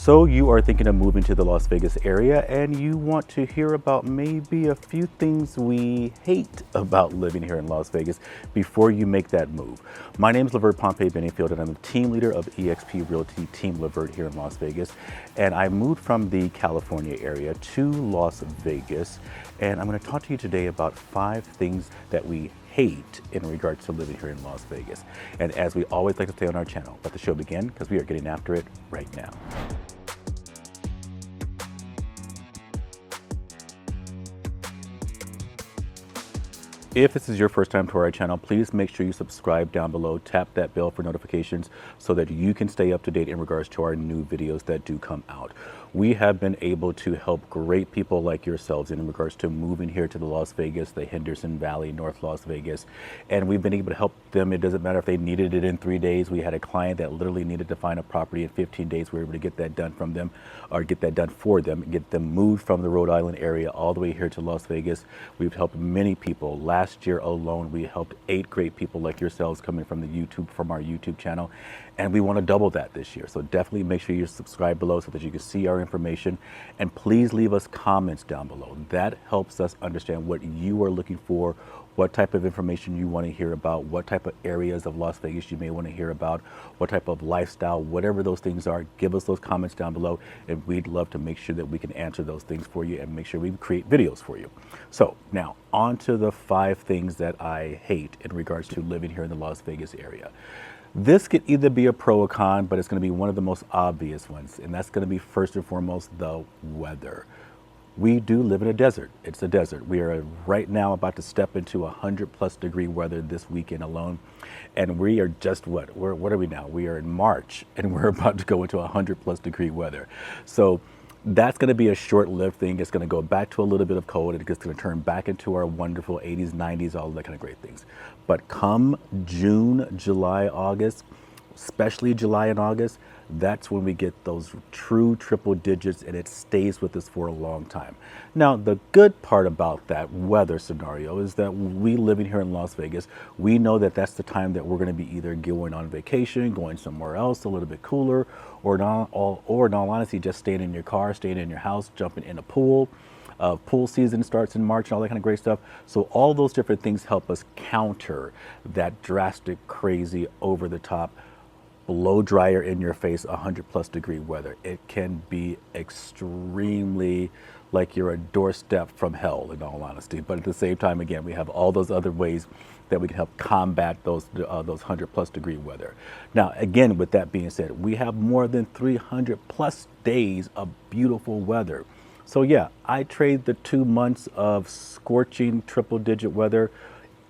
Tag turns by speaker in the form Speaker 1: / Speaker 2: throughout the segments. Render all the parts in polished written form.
Speaker 1: So you are thinking of moving to the Las Vegas area and you want to hear about maybe a few things we hate about living here in Las Vegas before you make that move. My name is Lavert Bennyfield and I'm the team leader of eXp Realty Team Lavert here in Las Vegas. And I moved from the California area to Las Vegas. And I'm going to talk to you today about 5 things that we hate in regards to living here in Las Vegas. And as we always like to say on our channel, let the show begin because we are getting after it right now. If this is your first time to our channel, please make sure you subscribe down below, tap that bell for notifications so that you can stay up to date in regards to our new videos that do come out. We have been able to help great people like yourselves in regards to moving here to the Las Vegas, the Henderson Valley, North Las Vegas, and we've been able to help them. It doesn't matter if they needed it in 3 days. We had a client that literally needed to find a property in 15 days. We were able to get that done from them, or get that done for them, get them moved from the Rhode Island area all the way here to Las Vegas. We've helped many people. Last year alone, we helped 8 great people like yourselves coming from our YouTube channel, and we want to double that this year. So definitely make sure you subscribe below so that you can see our information, and please leave us comments down below. That helps us understand what you are looking for, what type of information you want to hear about, what type of areas of Las Vegas you may want to hear about, what type of lifestyle, whatever those things are. Give us those comments down below, and we'd love to make sure that we can answer those things for you and make sure we create videos for you. So now on to the 5 things that I hate in regards to living here in the Las Vegas area. This could either be a pro or con, but it's going to be one of the most obvious ones, and that's going to be first and foremost the weather. We do live in a desert. It's a desert. We are right now about to step into 100+ degree weather this weekend alone. And we are just what are we now? We are in March and we're about to go into 100+ degree weather. So that's going to be a short-lived thing. It's going to go back to a little bit of cold. It's going to turn back into our wonderful 80s, 90s, all that kind of great things. But come June, July, August, especially July and August, that's when we get those true triple digits, and it stays with us for a long time. Now, the good part about that weather scenario is that we living here in Las Vegas, we know that that's the time that we're going to be either going on vacation, going somewhere else a little bit cooler, or in all honesty, just staying in your car, staying in your house, jumping in a pool. Pool season starts in March and all that kind of great stuff. So all those different things help us counter that drastic, crazy, over the top, blow dryer in your face 100+ degree weather. It can be extremely like you're a doorstep from hell, in all honesty. But at the same time, again, we have all those other ways that we can help combat those 100+ degree weather. Now, again, with that being said, we have more than 300+ days of beautiful weather. So yeah, I trade the 2 months of scorching triple-digit weather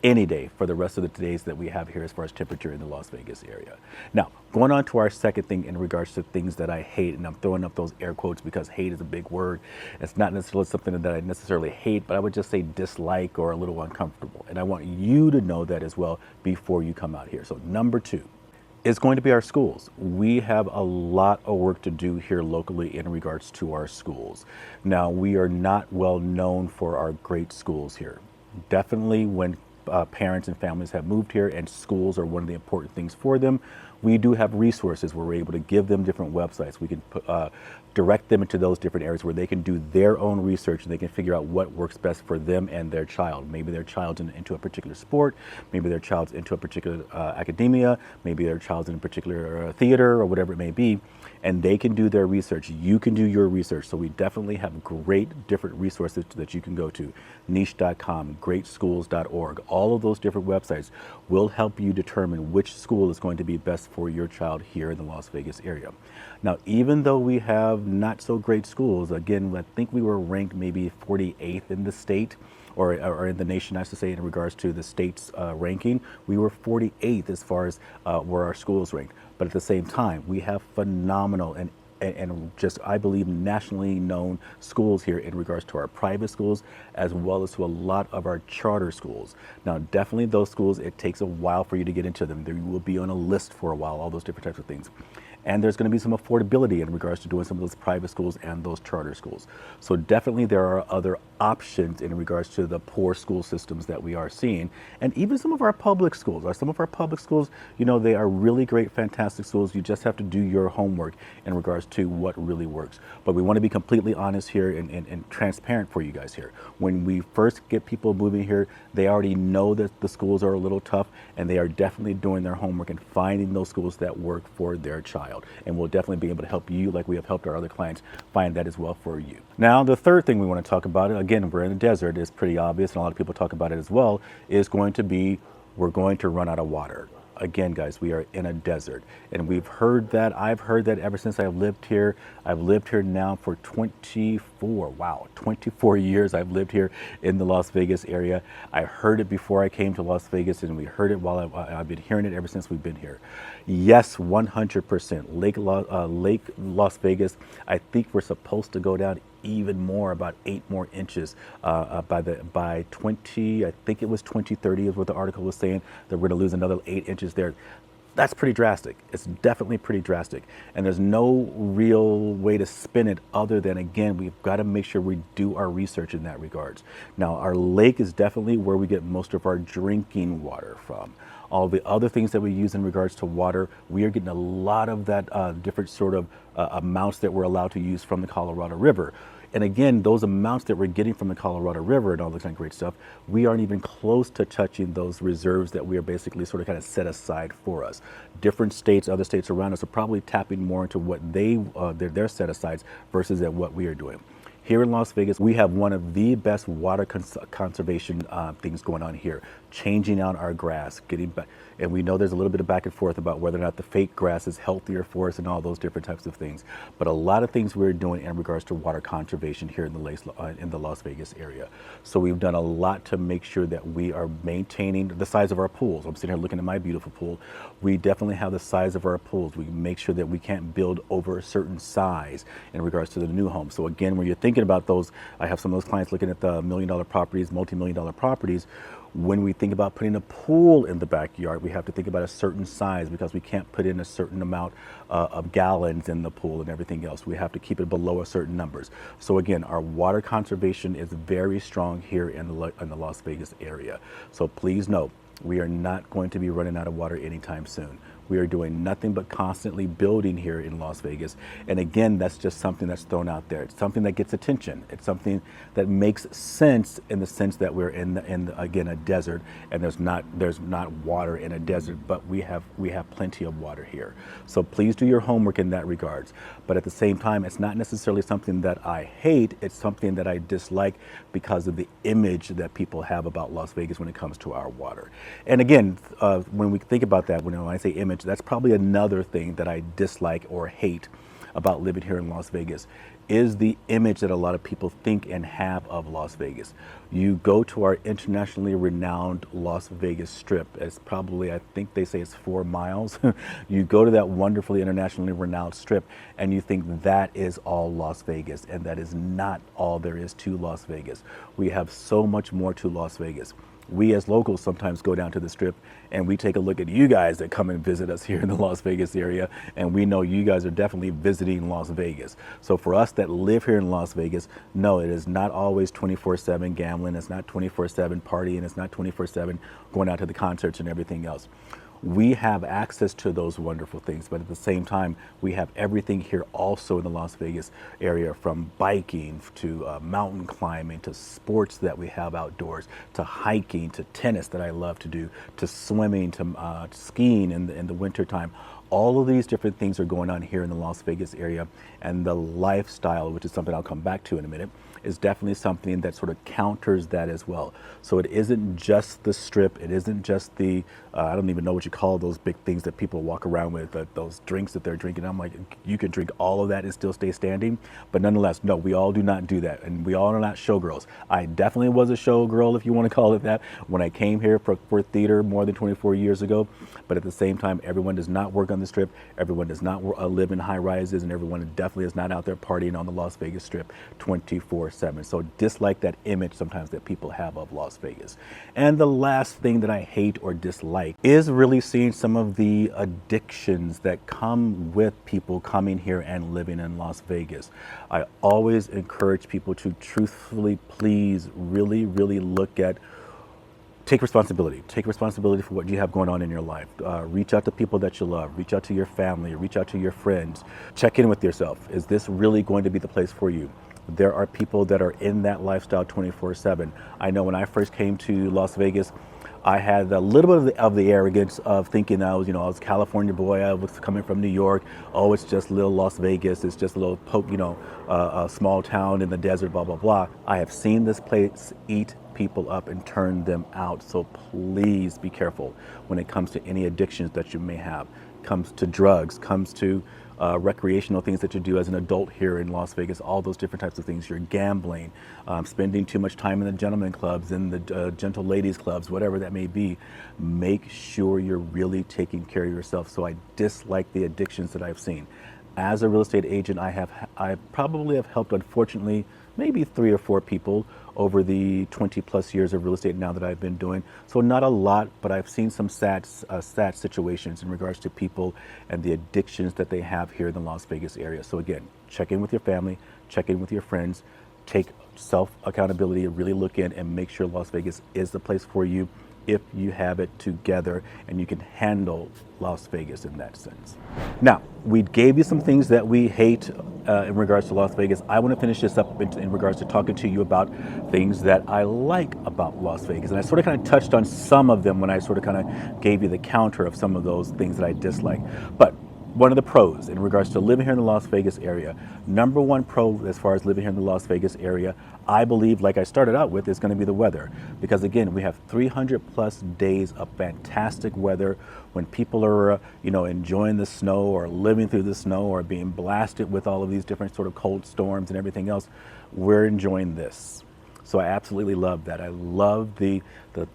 Speaker 1: any day for the rest of the days that we have here as far as temperature in the Las Vegas area. Now, going on to our second thing in regards to things that I hate, and I'm throwing up those air quotes because hate is a big word. It's not necessarily something that I necessarily hate, but I would just say dislike or a little uncomfortable. And I want you to know that as well before you come out here. So number 2 is going to be our schools. We have a lot of work to do here locally in regards to our schools. Now, we are not well known for our great schools here. Definitely when parents and families have moved here and schools are one of the important things for them, we do have resources where we're able to give them different websites. We can direct them into those different areas where they can do their own research and they can figure out what works best for them and their child. Maybe their child's into a particular sport, maybe their child's into a particular academia, maybe their child's in a particular theater or whatever it may be, and they can do their research. You can do your research. So we definitely have great different resources that you can go to. Niche.com, greatschools.org, all of those different websites will help you determine which school is going to be best for your child here in the Las Vegas area. Now, even though we have not so great schools, again, I think we were ranked maybe 48th in the state, or in the nation, I should say, in regards to the state's ranking. We were 48th as far as where our schools ranked. But at the same time, we have phenomenal and just, I believe, nationally known schools here in regards to our private schools, as well as to a lot of our charter schools. Now, definitely those schools, it takes a while for you to get into them. They will be on a list for a while, all those different types of things. and there's going to be some affordability in regards to doing some of those private schools and those charter schools. So definitely there are other options in regards to the poor school systems that we are seeing, and even some of our public schools. Some of our public schools, you know, they are really great, fantastic schools. You just have to do your homework in regards to what really works. But we want to be completely honest here and transparent for you guys here. When we first get people moving here, they already know that the schools are a little tough, and they are definitely doing their homework and finding those schools that work for their child. And we'll definitely be able to help you like we have helped our other clients find that as well for you. Now, the third thing we want to talk about, again, we're in the desert, it's pretty obvious, and a lot of people talk about it as well, is going to be we're going to run out of water. Again, guys, we are in a desert, and we've heard that. I've heard that ever since I've lived here. I've lived here now for 24 years. I've lived here in the Las Vegas area. I heard it before I came to Las Vegas, and we heard it while I've been hearing it ever since we've been here. Yes, 100%. Lake Las Vegas, I think we're supposed to go down even more, about 8 more inches by 20, I think it was 2030 is what the article was saying, that we're going to lose another 8 inches there. That's pretty drastic. It's definitely pretty drastic. And there's no real way to spin it other than, again, we've got to make sure we do our research in that regards. Now, our lake is definitely where we get most of our drinking water from. All the other things that we use in regards to water, we are getting a lot of that different sort of amounts that we're allowed to use from the Colorado River. And again, those amounts that we're getting from the Colorado River and all that kind of great stuff, we aren't even close to touching those reserves that we are basically sort of kind of set aside for us. Different states, other states around us are probably tapping more into what their set asides versus at what we are doing. Here in Las Vegas, we have one of the best water conservation things going on here. Changing out our grass, getting back, and we know there's a little bit of back and forth about whether or not the fake grass is healthier for us and all those different types of things. But a lot of things we're doing in regards to water conservation here in the Las Vegas area. So we've done a lot to make sure that we are maintaining the size of our pools. I'm sitting here looking at my beautiful pool. We definitely have the size of our pools. We make sure that we can't build over a certain size in regards to the new home. So again, when you're thinking about those, I have some of those clients looking at the $1 million properties, multi-million dollar properties. When we think about putting a pool in the backyard, we have to think about a certain size because we can't put in a certain amount of gallons in the pool and everything else. We have to keep it below a certain numbers. So again, our water conservation is very strong here in the Las Vegas area. So please know, we are not going to be running out of water anytime soon. We are doing nothing but constantly building here in Las Vegas. And again, that's just something that's thrown out there. It's something that gets attention. It's something that makes sense in the sense that we're again, a desert, and there's not water in a desert, but we have plenty of water here. So please do your homework in that regards. But at the same time, it's not necessarily something that I hate. It's something that I dislike because of the image that people have about Las Vegas when it comes to our water. And again, when we think about that, when I say image, that's probably another thing that I dislike or hate about living here in Las Vegas, is the image that a lot of people think and have of Las Vegas. You go to our internationally renowned Las Vegas Strip. It's probably, I think they say it's 4 miles. You go to that wonderfully internationally renowned strip and you think that is all Las Vegas, and that is not all there is to Las Vegas. We have so much more to Las Vegas. We as locals sometimes go down to the strip and we take a look at you guys that come and visit us here in the Las Vegas area, and we know you guys are definitely visiting Las Vegas. So for us that live here in Las Vegas, no, it is not always 24/7 gambling, it's not 24/7 partying, it's not 24/7 going out to the concerts and everything else. We have access to those wonderful things, but at the same time, we have everything here also in the Las Vegas area, from biking to mountain climbing to sports that we have outdoors, to hiking, to tennis that I love to do, to swimming, to skiing in the wintertime. All of these different things are going on here in the Las Vegas area, and the lifestyle, which is something I'll come back to in a minute, is definitely something that sort of counters that as well. So it isn't just the strip, it isn't just the, I don't even know what you call those big things that people walk around with, those drinks that they're drinking. I'm like, you can drink all of that and still stay standing. But nonetheless, no, we all do not do that. And we all are not showgirls. I definitely was a showgirl, if you want to call it that, when I came here for theater more than 24 years ago. But at the same time, everyone does not work on the strip. Everyone does not live in high rises, and everyone definitely is not out there partying on the Las Vegas Strip 24/7. 24/7. So dislike that image sometimes that people have of Las Vegas. And the last thing that I hate or dislike is really seeing some of the addictions that come with people coming here and living in Las Vegas. I always encourage people to truthfully, please, really, really look at take responsibility. Take responsibility for what you have going on in your life. Reach out to people that you love. Reach out to your family. Reach out to your friends. Check in with yourself. Is this really going to be the place for you? There are people that are in that lifestyle 24/7. I know when I first came to Las Vegas, I had a little bit of the arrogance of thinking I was a California boy. I was coming from New York. Oh, it's just little Las Vegas. It's just a little a small town in the desert, blah, blah, blah. I have seen this place eat people up and turn them out. So please be careful when it comes to any addictions that you may have. Comes to drugs, comes to recreational things that you do as an adult here in Las Vegas, all those different types of things. You're gambling, spending too much time in the gentleman clubs, in the gentle ladies clubs, whatever that may be. Make sure you're really taking care of yourself. So I dislike the addictions that I've seen. As a real estate agent, I probably have helped, unfortunately, maybe 3 or 4 people over the 20 plus years of real estate now that I've been doing. So not a lot, but I've seen some sad situations in regards to people and the addictions that they have here in the Las Vegas area. So again, check in with your family, check in with your friends, take self accountability, really look in and make sure Las Vegas is the place for you if you have it together and you can handle Las Vegas in that sense. Now, we gave you some things that we hate in regards to Las Vegas. I want to finish this up in regards to talking to you about things that I like about Las Vegas. And I sort of kind of touched on some of them when I sort of kind of gave you the counter of some of those things that I dislike. But one of the pros in regards to living here in the Las Vegas area, number one pro as far as living here in the Las Vegas area, I believe, like I started out with, is going to be the weather. Because again, we have 300 plus days of fantastic weather when people are, enjoying the snow or living through the snow or being blasted with all of these different sort of cold storms and everything else. We're enjoying this. So I absolutely love that. I love the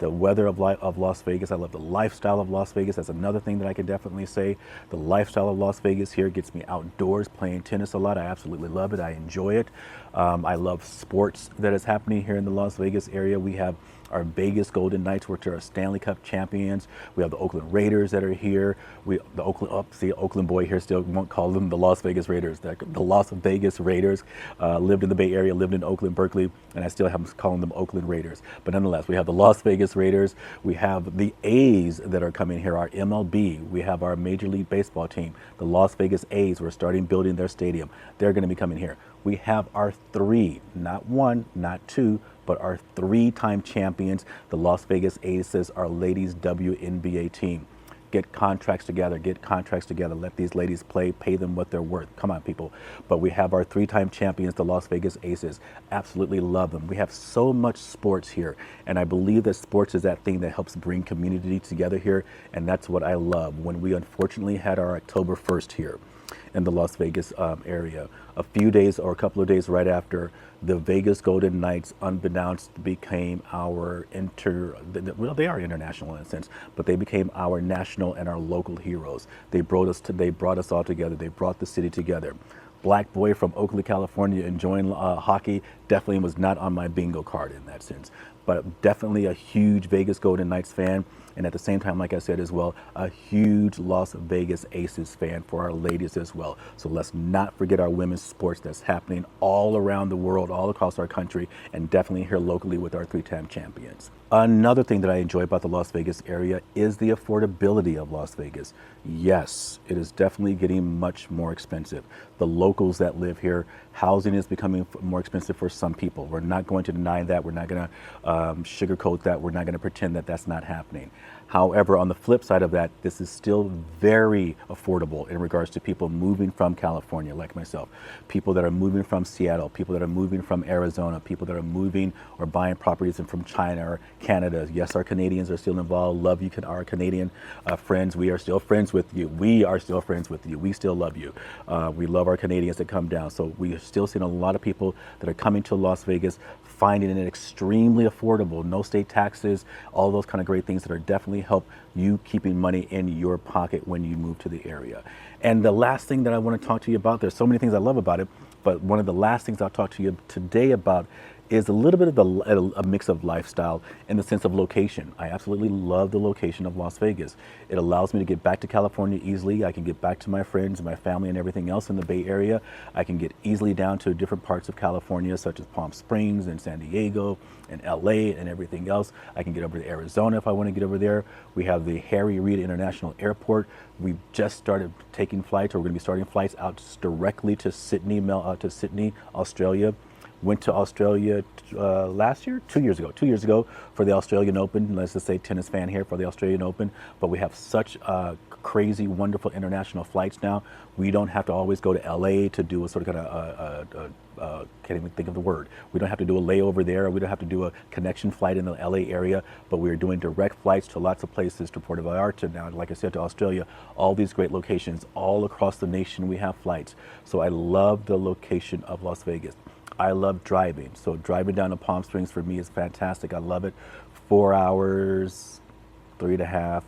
Speaker 1: weather of Las Vegas. I love the lifestyle of Las Vegas. That's another thing that I can definitely say. The lifestyle of Las Vegas here gets me outdoors playing tennis a lot. I absolutely love it. I enjoy it. I love sports that is happening here in the Las Vegas area. We have our Vegas Golden Knights, which are Stanley Cup champions. We have the Oakland Raiders that are here. The Oakland boy here still won't call them the Las Vegas Raiders. The Las Vegas Raiders lived in the Bay Area, lived in Oakland, Berkeley, and I still have calling them Oakland Raiders. But nonetheless, we have the Las Vegas Raiders. We have the A's that are coming here, our MLB. We have our Major League Baseball team, the Las Vegas A's. We're starting building their stadium. They're going to be coming here. We have our 3, not 1, not 2, but our 3-time champions, the Las Vegas Aces, our ladies WNBA team. Get contracts together, let these ladies play, pay them what they're worth. Come on, people. But we have our 3-time champions, the Las Vegas Aces. Absolutely love them. We have so much sports here, and I believe that sports is that thing that helps bring community together here, and that's what I love. When we unfortunately had our October 1st here in the Las Vegas area, a few days or a couple of days right after, the Vegas Golden Knights, unbeknownst, became our they are international in a sense, but they became our national and our local heroes. They brought us all together. They brought the city together. Black boy from Oakland, California, enjoying hockey definitely was not on my bingo card in that sense, but definitely a huge Vegas Golden Knights fan. And at the same time, like I said as well, a huge Las Vegas Aces fan for our ladies as well. So let's not forget our women's sports that's happening all around the world, all across our country, and definitely here locally with our 3-time champions. Another thing that I enjoy about the Las Vegas area is the affordability of Las Vegas. Yes, it is definitely getting much more expensive. The locals that live here, housing is becoming more expensive for some people. We're not going to deny that. We're not going to sugarcoat that. We're not going to pretend that that's not happening. However, on the flip side of that, this is still very affordable in regards to people moving from California, like myself, people that are moving from Seattle, people that are moving from Arizona, people that are moving or buying properties from China or Canada. Yes, our Canadians are still involved. Love you, our Canadian friends. We are still friends with you. We are still friends with you. We still love you. We love our Canadians that come down. So we are still seeing a lot of people that are coming to Las Vegas, finding it extremely affordable, no state taxes, all those kind of great things that are definitely help you keeping money in your pocket when you move to the area. And the last thing that I want to talk to you about, there's so many things I love about it, but one of the last things I'll talk to you today about is a little bit of a mix of lifestyle in the sense of location. I absolutely love the location of Las Vegas. It allows me to get back to California easily. I can get back to my friends, my family, and everything else in the Bay Area. I can get easily down to different parts of California, such as Palm Springs and San Diego and LA and everything else. I can get over to Arizona if I want to get over there. We have the Harry International Airport. We've just started taking flights, or we're going to be starting flights out directly to Sydney, Australia. Went to Australia last year, 2 years ago for the Australian Open. Let's just say tennis fan here for the Australian Open. But we have such crazy, wonderful international flights now. We don't have to always go to LA to do a sort of kind of, can't even think of the word. We don't have to do a layover there. We don't have to do a connection flight in the LA area, but we're doing direct flights to lots of places, to Puerto Vallarta now, like I said, to Australia, all these great locations. All across the nation we have flights. So I love the location of Las Vegas. I love driving. So driving down to Palm Springs for me is fantastic. I love it. 4 hours, 3.5,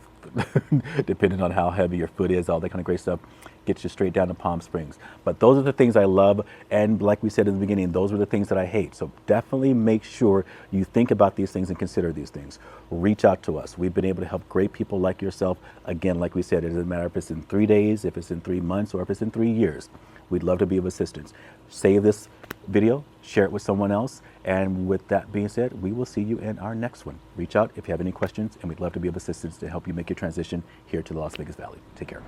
Speaker 1: depending on how heavy your foot is, all that kind of great stuff, gets you straight down to Palm Springs. But those are the things I love. And like we said in the beginning, those are the things that I hate. So definitely make sure you think about these things and consider these things. Reach out to us. We've been able to help great people like yourself. Again, like we said, it doesn't matter if it's in 3 days, if it's in 3 months, or if it's in 3 years. We'd love to be of assistance. Save this video, share it with someone else, and with that being said, we will see you in our next one. Reach out if you have any questions, and we'd love to be of assistance to help you make your transition here to the Las Vegas Valley. Take care.